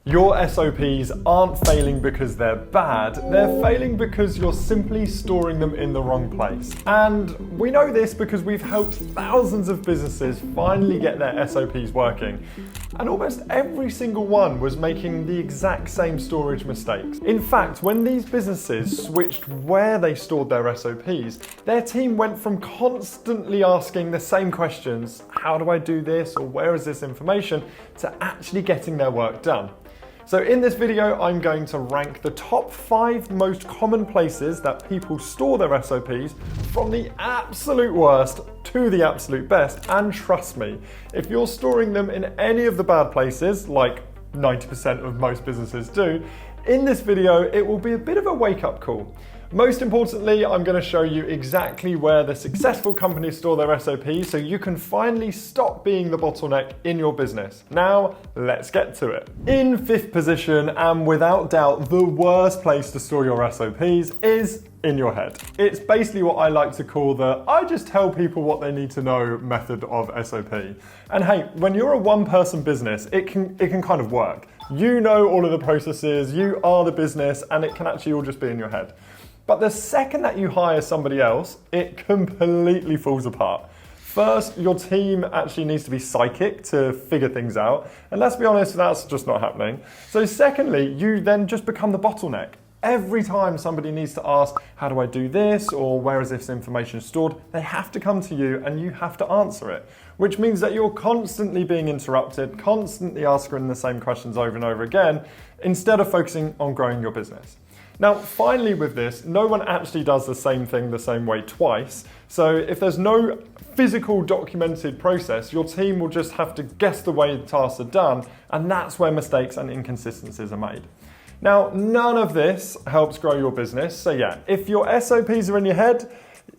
Your SOPs aren't failing because they're bad, they're failing because you're simply storing them in the wrong place. And we know this because we've helped thousands of businesses finally get their SOPs working. And almost every single one was making the exact same storage mistakes. In fact, when these businesses switched where they stored their SOPs, their team went from constantly asking the same questions, how do I do this, or where is this information, to actually getting their work done. So in this video, I'm going to rank the top 5 most common places that people store their SOPs, from the absolute worst to the absolute best. And trust me, if you're storing them in any of the bad places, like 90% of most businesses do, in this video, it will be a bit of a wake-up call. Most importantly, I'm going to show you exactly where the successful companies store their SOPs so you can finally stop being the bottleneck in your business. Now, let's get to it. In 5th position, and without doubt the worst place to store your SOPs, is in your head. It's basically what I like to call the I just tell people what they need to know method of SOP. And hey, when you're a one-person business, it can kind of work. You know all of the processes, you are the business, and it can actually all just be in your head. But the second that you hire somebody else, it completely falls apart. First, your team actually needs to be psychic to figure things out. And let's be honest, that's just not happening. So secondly, you then just become the bottleneck. Every time somebody needs to ask, how do I do this? Or where is this information stored? They have to come to you and you have to answer it, which means that you're constantly being interrupted, constantly asking the same questions over and over again, instead of focusing on growing your business. Now, finally with this, no one actually does the same thing the same way twice. So if there's no physical documented process, your team will just have to guess the way the tasks are done, and that's where mistakes and inconsistencies are made. Now, none of this helps grow your business. So yeah, if your SOPs are in your head,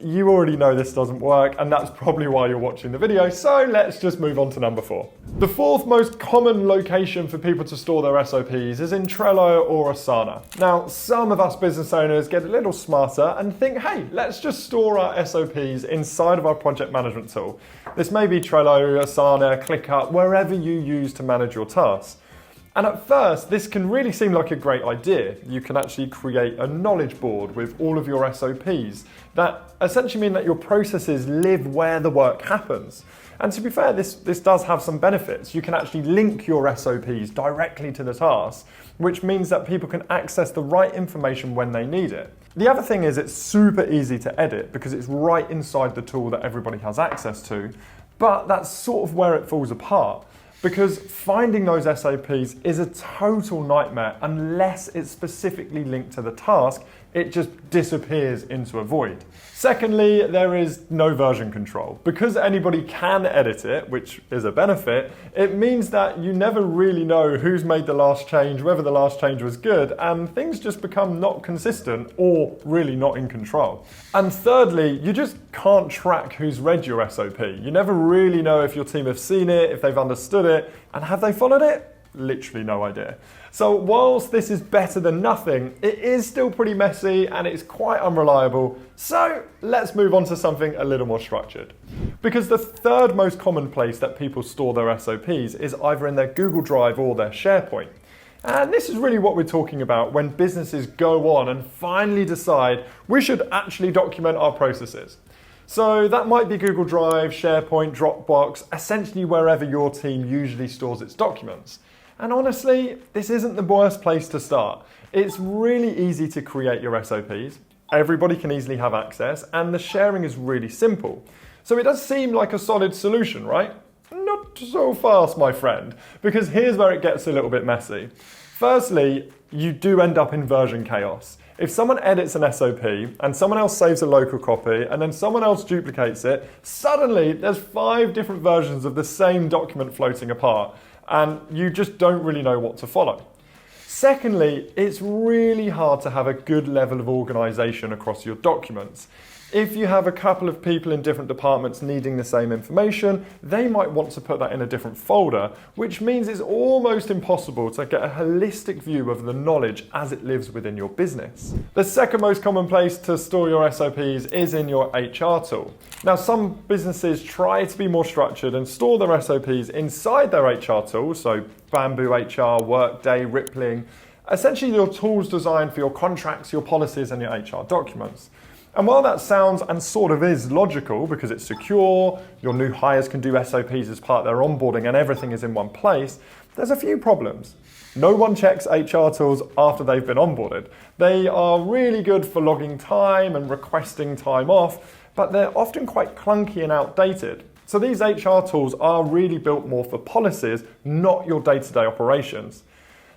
you already know this doesn't work, and that's probably why you're watching the video. So let's just move on to number 4. The 4th most common location for people to store their SOPs is in Trello or Asana. Now, some of us business owners get a little smarter and think, hey, let's just store our SOPs inside of our project management tool. This may be Trello, Asana, ClickUp, wherever you use to manage your tasks. And at first, this can really seem like a great idea. You can actually create a knowledge board with all of your SOPs that essentially mean that your processes live where the work happens. And to be fair, this does have some benefits. You can actually link your SOPs directly to the tasks, which means that people can access the right information when they need it. The other thing is it's super easy to edit because it's right inside the tool that everybody has access to, but that's sort of where it falls apart. Because finding those SOPs is a total nightmare unless it's specifically linked to the task. It just disappears into a void. Secondly, there is no version control. Because anybody can edit it, which is a benefit, it means that you never really know who's made the last change, whether the last change was good, and things just become not consistent or really not in control. And thirdly, you just can't track who's read your SOP. You never really know if your team have seen it, if they've understood it, and have they followed it? Literally no idea. So whilst this is better than nothing, it is still pretty messy and it's quite unreliable. So let's move on to something a little more structured. Because the 3rd most common place that people store their SOPs is either in their Google Drive or their SharePoint. And this is really what we're talking about when businesses go on and finally decide we should actually document our processes. So that might be Google Drive, SharePoint, Dropbox, essentially wherever your team usually stores its documents. And honestly, this isn't the worst place to start. It's really easy to create your SOPs. Everybody can easily have access, and the sharing is really simple. So it does seem like a solid solution, right? Not so fast, my friend, because here's where it gets a little bit messy. Firstly, you do end up in version chaos. If someone edits an SOP and someone else saves a local copy and then someone else duplicates it, suddenly there's 5 different versions of the same document floating apart, and you just don't really know what to follow. Secondly, it's really hard to have a good level of organization across your documents. If you have a couple of people in different departments needing the same information, they might want to put that in a different folder, which means it's almost impossible to get a holistic view of the knowledge as it lives within your business. The second most common place to store your SOPs is in your HR tool. Now, some businesses try to be more structured and store their SOPs inside their HR tool, so Bamboo HR, Workday, Rippling, essentially your tools designed for your contracts, your policies, and your HR documents. And while that sounds and sort of is logical because it's secure, your new hires can do SOPs as part of their onboarding and everything is in one place, there's a few problems. No one checks HR tools after they've been onboarded. They are really good for logging time and requesting time off, but they're often quite clunky and outdated. So these HR tools are really built more for policies, not your day-to-day operations.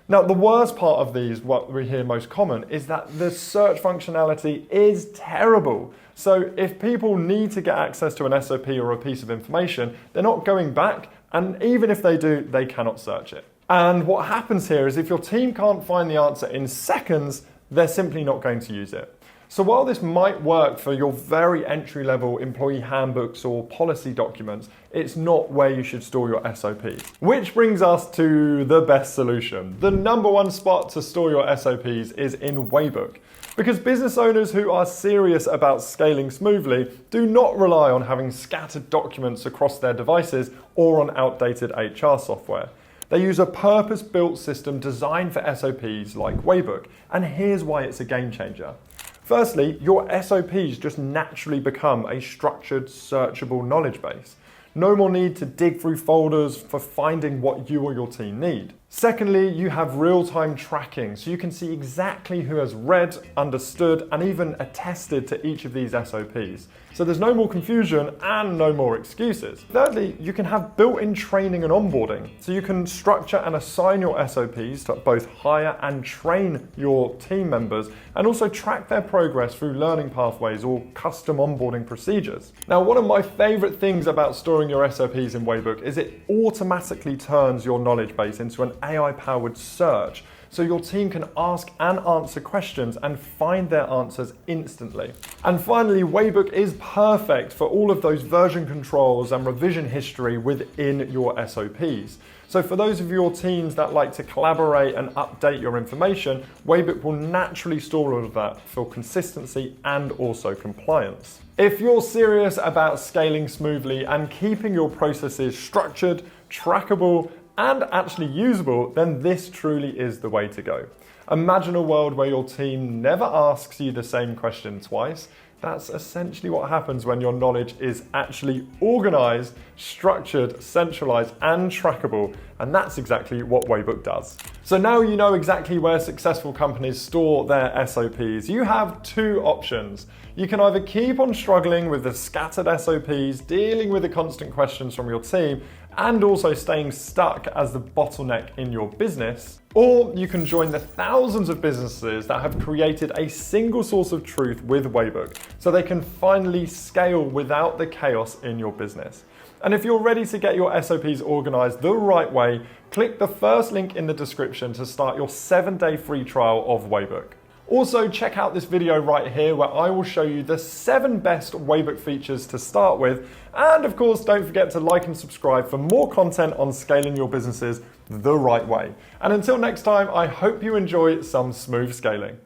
Now, the worst part of these, what we hear most common, is that the search functionality is terrible. So if people need to get access to an SOP or a piece of information, they're not going back, and even if they do, they cannot search it. And what happens here is if your team can't find the answer in seconds, they're simply not going to use it. So while this might work for your very entry-level employee handbooks or policy documents, it's not where you should store your SOPs. Which brings us to the best solution. The number one spot to store your SOPs is in Waybook. Because business owners who are serious about scaling smoothly do not rely on having scattered documents across their devices or on outdated HR software. They use a purpose-built system designed for SOPs like Waybook, and here's why it's a game changer. Firstly, your SOPs just naturally become a structured, searchable knowledge base. No more need to dig through folders for finding what you or your team need. Secondly, you have real-time tracking, so you can see exactly who has read, understood, and even attested to each of these SOPs. So there's no more confusion and no more excuses. Thirdly, you can have built-in training and onboarding, so you can structure and assign your SOPs to both hire and train your team members, and also track their progress through learning pathways or custom onboarding procedures. Now, one of my favorite things about storing your SOPs in Waybook is it automatically turns your knowledge base into an AI-powered search, so your team can ask and answer questions and find their answers instantly. And finally, Waybook is perfect for all of those version controls and revision history within your SOPs. So for those of your teams that like to collaborate and update your information, Waybook will naturally store all of that for consistency and also compliance. If you're serious about scaling smoothly and keeping your processes structured, trackable, and actually usable, then this truly is the way to go. Imagine a world where your team never asks you the same question twice. That's essentially what happens when your knowledge is actually organized, structured, centralized, and trackable. And that's exactly what Waybook does. So now you know exactly where successful companies store their SOPs. You have two options. You can either keep on struggling with the scattered SOPs, dealing with the constant questions from your team, and also staying stuck as the bottleneck in your business. Or you can join the thousands of businesses that have created a single source of truth with Waybook, so they can finally scale without the chaos in your business. And if you're ready to get your SOPs organized the right way, click the first link in the description to start your 7-day free trial of Waybook. Also, check out this video right here where I will show you the 7 best Waybook features to start with. And of course, don't forget to like and subscribe for more content on scaling your businesses the right way. And until next time, I hope you enjoy some smooth scaling.